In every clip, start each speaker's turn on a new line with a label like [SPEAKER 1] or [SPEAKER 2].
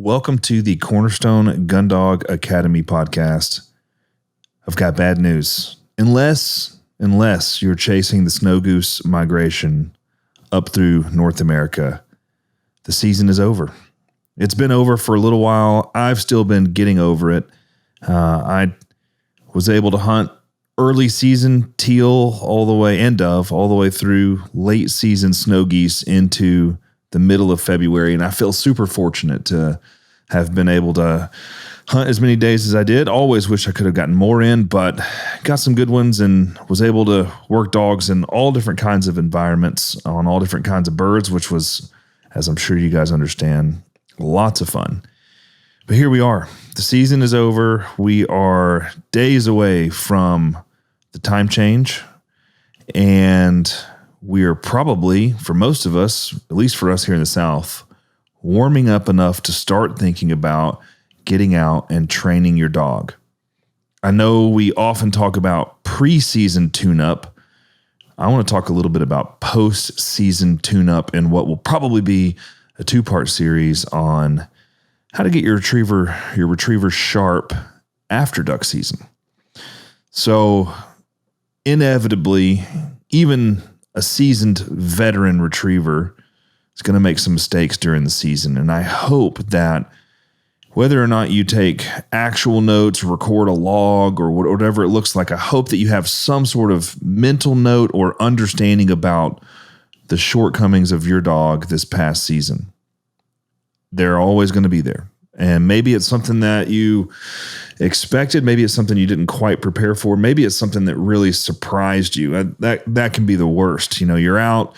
[SPEAKER 1] Welcome to the Cornerstone Gundog Academy podcast. I've got bad news. Unless you're chasing the snow goose migration up through North America, the season is over. It's been over for a little while. I've still been getting over it. I was able to hunt early season teal all the way and dove all the way through late season snow geese into the middle of February, and I feel super fortunate to have been able to hunt as many days as I did. Always wish I could have gotten more in, but got some good ones and was able to work dogs in all different kinds of environments on all different kinds of birds, which was, as I'm sure you guys understand, lots of fun. But here we are. The season is over. We are days away from the time change, and we are probably, for most of us, at least for us here in the South, warming up enough to start thinking about getting out and training your dog. I know we often talk about preseason tune-up. I want to talk a little bit about post-season tune-up and what will probably be a two-part series on how to get your retriever sharp after duck season. So inevitably, even a seasoned veteran retriever is going to make some mistakes during the season. And I hope that whether or not you take actual notes, record a log, or whatever it looks like, I hope that you have some sort of mental note or understanding about the shortcomings of your dog this past season. They're always going to be there. And maybe it's something that you expected. Maybe it's something you didn't quite prepare for. Maybe it's something that really surprised you. That can be the worst. You know, you're out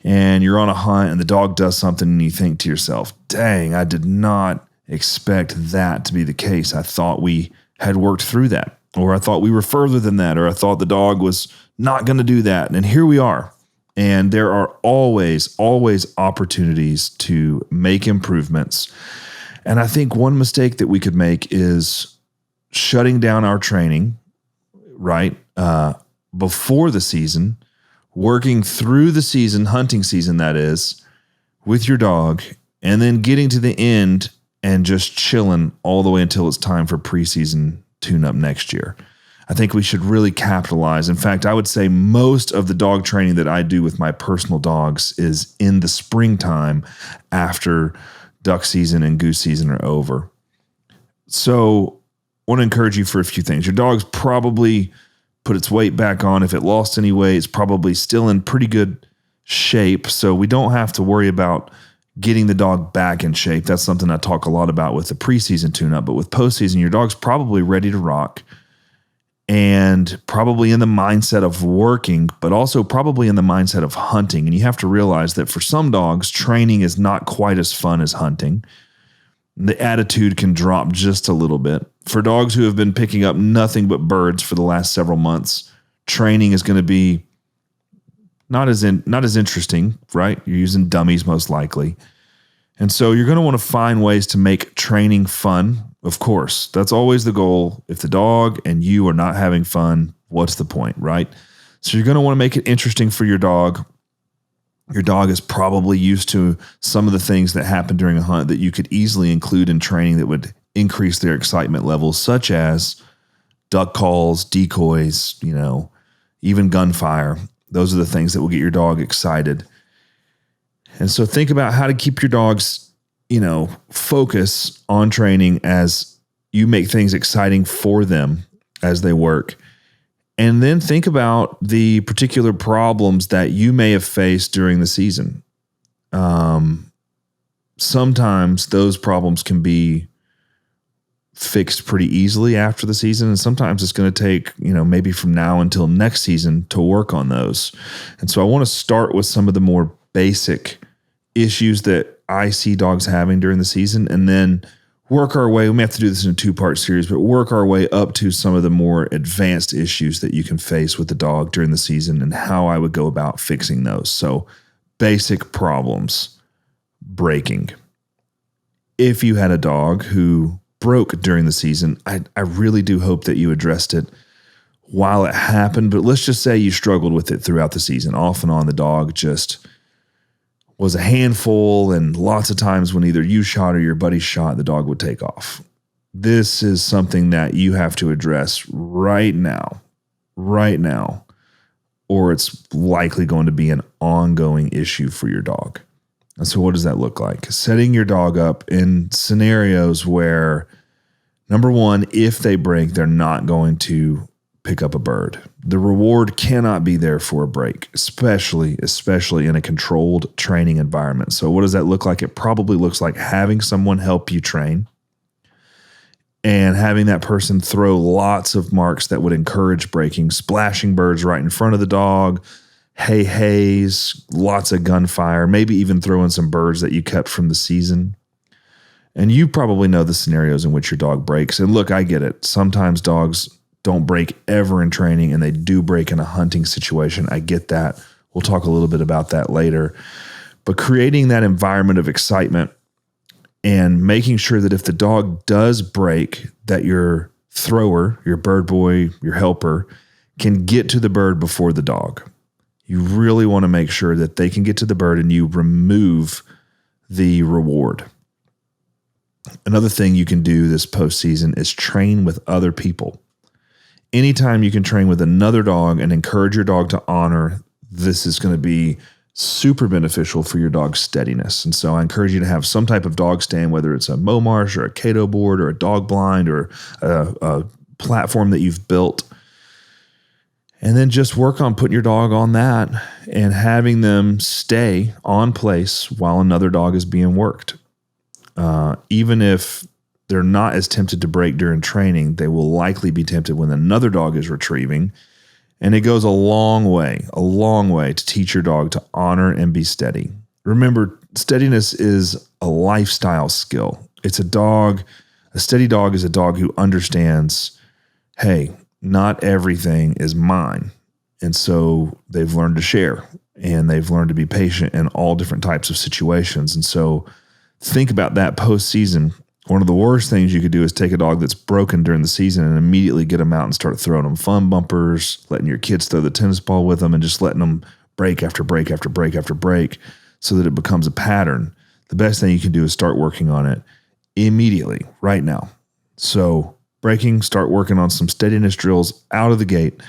[SPEAKER 1] and you're on a hunt and the dog does something and you think to yourself, dang, I did not expect that to be the case. I thought we had worked through that, or I thought we were further than that, or I thought the dog was not going to do that. And here we are. And there are always opportunities to make improvements. And I think one mistake that we could make is shutting down our training, right, before the season, working through the season, hunting season that is, with your dog, and then getting to the end and just chilling all the way until it's time for preseason tune-up next year. I think we should really capitalize. In fact, I would say most of the dog training that I do with my personal dogs is in the springtime after duck season and goose season are over. So I want to encourage you for a few things. Your dog's probably put its weight back on. If it lost any weight, it's probably still in pretty good shape. So we don't have to worry about getting the dog back in shape. That's something I talk a lot about with the preseason tune-up. But with postseason, your dog's probably ready to rock and probably in the mindset of working, but also probably in the mindset of hunting. And you have to realize that for some dogs, training is not quite as fun as hunting. The attitude can drop just a little bit. For dogs who have been picking up nothing but birds for the last several months, training is going to be not as interesting, right? You're using dummies most likely. And so you're going to want to find ways to make training fun. Of course, that's always the goal. If the dog and you are not having fun, what's the point, right? So you're going to want to make it interesting for your dog. Your dog is probably used to some of the things that happen during a hunt that you could easily include in training that would increase their excitement levels, such as duck calls, decoys, even gunfire. Those are the things that will get your dog excited. And so think about how to keep your dogs, focus on training as you make things exciting for them as they work. And then think about the particular problems that you may have faced during the season. Sometimes those problems can be fixed pretty easily after the season, and sometimes it's going to take, maybe from now until next season to work on those. And so I want to start with some of the more basic issues that I see dogs having during the season, and then work our way. We may have to do this in a two-part series, but work our way up to some of the more advanced issues that you can face with the dog during the season and how I would go about fixing those. So basic problems, breaking. If you had a dog who broke during the season, I really do hope that you addressed it while it happened, but let's just say you struggled with it throughout the season. Off and on, the dog just was a handful, and lots of times when either you shot or your buddy shot, the dog would take off. This is something that you have to address right now, or it's likely going to be an ongoing issue for your dog. And so what does that look like? Setting your dog up in scenarios where, number one, if they break, they're not going to pick up a bird. The reward cannot be there for a break, especially in a controlled training environment. So what does that look like? It probably looks like having someone help you train and having that person throw lots of marks that would encourage breaking, splashing birds right in front of the dog, hays, lots of gunfire, maybe even throw in some birds that you kept from the season. And you probably know the scenarios in which your dog breaks. And look, I get it. Sometimes dogs don't break ever in training, and they do break in a hunting situation. I get that. We'll talk a little bit about that later. But creating that environment of excitement and making sure that if the dog does break, that your thrower, your bird boy, your helper, can get to the bird before the dog. You really want to make sure that they can get to the bird and you remove the reward. Another thing you can do this postseason is train with other people. Anytime you can train with another dog and encourage your dog to honor, this is going to be super beneficial for your dog's steadiness. And so I encourage you to have some type of dog stand, whether it's a Momarsh or a Cato board or a dog blind or a platform that you've built. And then just work on putting your dog on that and having them stay on place while another dog is being worked. Even if they're not as tempted to break during training, they will likely be tempted when another dog is retrieving. And it goes a long way to teach your dog to honor and be steady. Remember, steadiness is a lifestyle skill. A steady dog is a dog who understands, hey, not everything is mine. And so they've learned to share, and they've learned to be patient in all different types of situations. And so think about that postseason. One of the worst things you could do is take a dog that's broken during the season and immediately get them out and start throwing them fun bumpers, letting your kids throw the tennis ball with them, and just letting them break after break after break after break so that it becomes a pattern. The best thing you can do is start working on it immediately, right now. So breaking, start working on some steadiness drills out of the gate.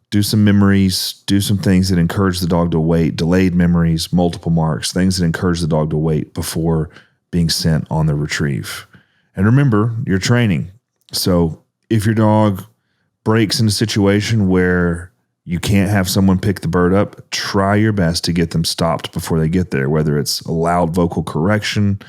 [SPEAKER 1] Do some memories, do some things that encourage the dog to wait, delayed memories, multiple marks, things that encourage the dog to wait before being sent on the retrieve. And remember, you're training. So if your dog breaks in a situation where you can't have someone pick the bird up, try your best to get them stopped before they get there, whether it's a loud vocal correction,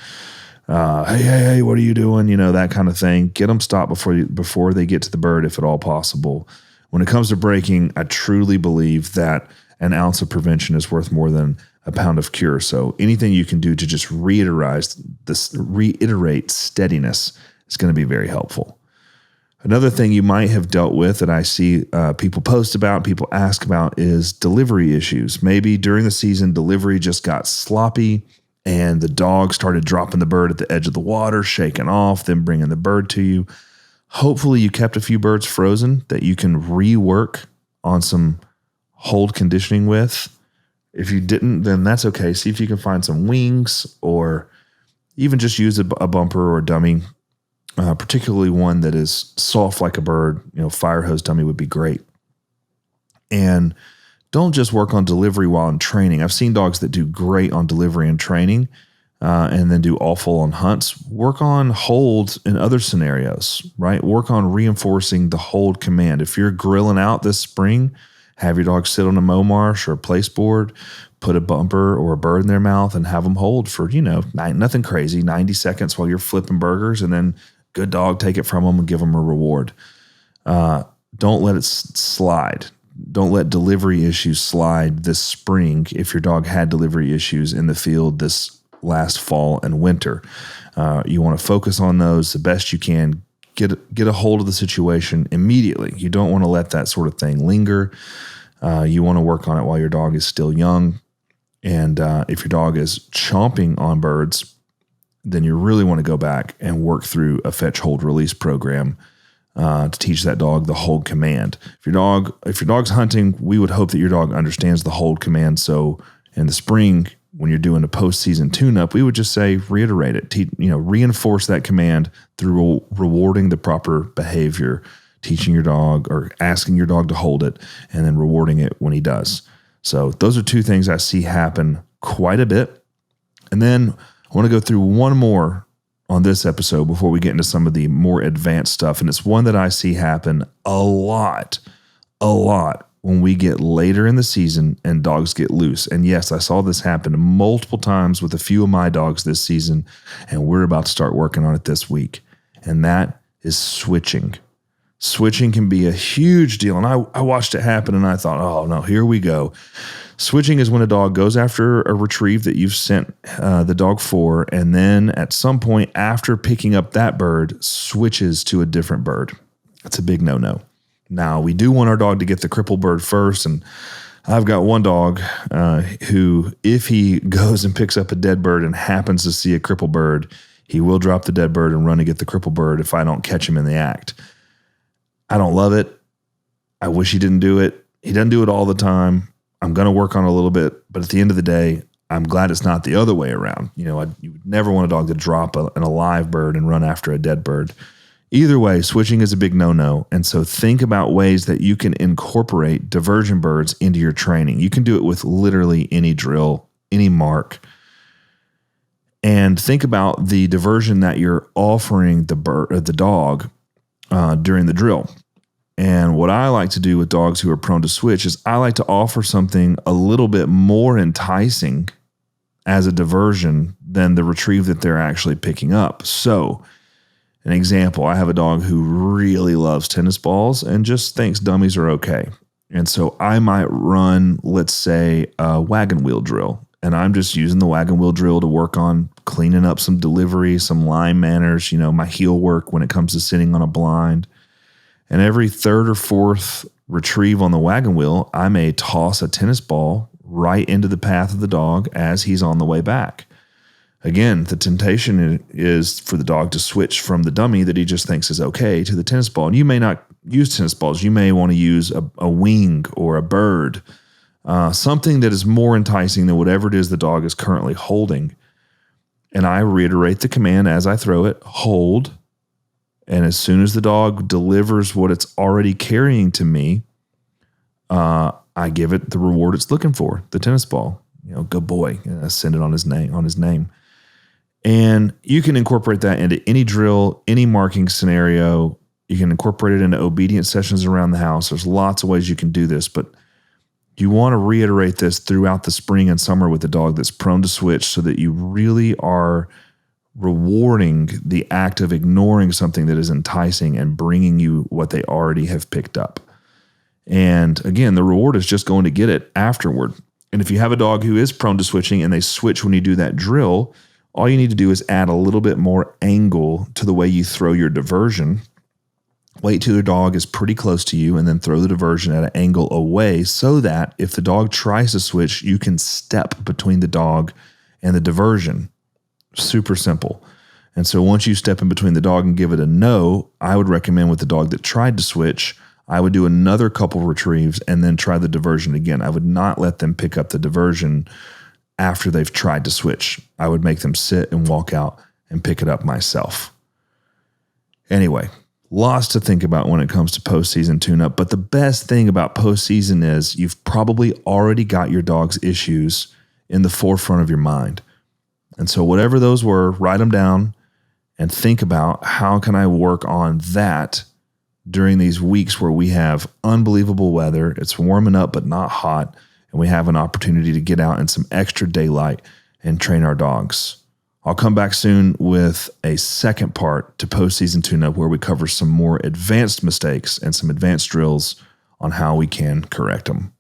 [SPEAKER 1] hey, what are you doing? That kind of thing. Get them stopped before they get to the bird, if at all possible. When it comes to breaking, I truly believe that an ounce of prevention is worth more than a pound of cure. So anything you can do to just reiterate steadiness is going to be very helpful. Another thing you might have dealt with that I see people post about, people ask about, is delivery issues. Maybe during the season, delivery just got sloppy and the dog started dropping the bird at the edge of the water, shaking off, then bringing the bird to you. Hopefully you kept a few birds frozen that you can rework on some hold conditioning with. If you didn't, then that's okay. See if you can find some wings, or even just use a bumper or a dummy, particularly one that is soft like a bird. Fire hose dummy would be great. And don't just work on delivery while in training. I've seen dogs that do great on delivery and training and then do awful on hunts. Work on hold in other scenarios, right? Work on reinforcing the hold command. If you're grilling out this spring, have your dog sit on a Momarsh or a place board, put a bumper or a bird in their mouth and have them hold for, nothing crazy, 90 seconds while you're flipping burgers, and then good dog, take it from them and give them a reward. Don't let it slide. Don't let delivery issues slide this spring if your dog had delivery issues in the field this last fall and winter. You want to focus on those the best you can. Get a hold of the situation immediately. You don't want to let that sort of thing linger. You want to work on it while your dog is still young. And if your dog is chomping on birds, then you really want to go back and work through a fetch, hold, release program to teach that dog the hold command. If your dog's hunting, we would hope that your dog understands the hold command. So in the spring, when you're doing a postseason tune-up, we would just say reiterate it, reinforce that command through rewarding the proper behavior, teaching your dog or asking your dog to hold it, and then rewarding it when he does. So those are two things I see happen quite a bit. And then I want to go through one more on this episode before we get into some of the more advanced stuff. And it's one that I see happen a lot when we get later in the season and dogs get loose. And yes, I saw this happen multiple times with a few of my dogs this season, and we're about to start working on it this week. And that is switching. Switching can be a huge deal. And I watched it happen and I thought, oh no, here we go. Switching is when a dog goes after a retrieve that you've sent the dog for, and then at some point after picking up that bird, switches to a different bird. That's a big no-no. Now, we do want our dog to get the crippled bird first, and I've got one dog who, if he goes and picks up a dead bird and happens to see a crippled bird, he will drop the dead bird and run to get the crippled bird if I don't catch him in the act. I don't love it. I wish he didn't do it. He doesn't do it all the time. I'm going to work on it a little bit, but at the end of the day, I'm glad it's not the other way around. You would never want a dog to drop an alive bird and run after a dead bird. Either way, switching is a big no-no. And so think about ways that you can incorporate diversion birds into your training. You can do it with literally any drill, any mark. And think about the diversion that you're offering the dog during the drill. And what I like to do with dogs who are prone to switch is I like to offer something a little bit more enticing as a diversion than the retrieve that they're actually picking up. So, an example, I have a dog who really loves tennis balls and just thinks dummies are okay. And so I might run, let's say, a wagon wheel drill. And I'm just using the wagon wheel drill to work on cleaning up some delivery, some line manners, my heel work when it comes to sitting on a blind. And every third or fourth retrieve on the wagon wheel, I may toss a tennis ball right into the path of the dog as he's on the way back. Again, the temptation is for the dog to switch from the dummy that he just thinks is okay to the tennis ball. And you may not use tennis balls. You may want to use a wing or a bird, something that is more enticing than whatever it is the dog is currently holding. And I reiterate the command as I throw it, hold. And as soon as the dog delivers what it's already carrying to me, I give it the reward it's looking for, the tennis ball. Good boy. I send it on his name. And you can incorporate that into any drill, any marking scenario. You can incorporate it into obedience sessions around the house. There's lots of ways you can do this, but you want to reiterate this throughout the spring and summer with a dog that's prone to switch so that you really are rewarding the act of ignoring something that is enticing and bringing you what they already have picked up. And again, the reward is just going to get it afterward. And if you have a dog who is prone to switching and they switch when you do that drill, all you need to do is add a little bit more angle to the way you throw your diversion. Wait till the dog is pretty close to you and then throw the diversion at an angle away so that if the dog tries to switch, you can step between the dog and the diversion. Super simple. And so once you step in between the dog and give it a no, I would recommend with the dog that tried to switch, I would do another couple retrieves and then try the diversion again. I would not let them pick up the diversion after they've tried to switch. I would make them sit and walk out and pick it up myself. Anyway, lots to think about when it comes to postseason tune-up. But the best thing about postseason is you've probably already got your dog's issues in the forefront of your mind. And so whatever those were, write them down and think about how can I work on that during these weeks where we have unbelievable weather. It's warming up but not hot, and we have an opportunity to get out in some extra daylight and train our dogs. I'll come back soon with a second part to postseason tune-up where we cover some more advanced mistakes and some advanced drills on how we can correct them.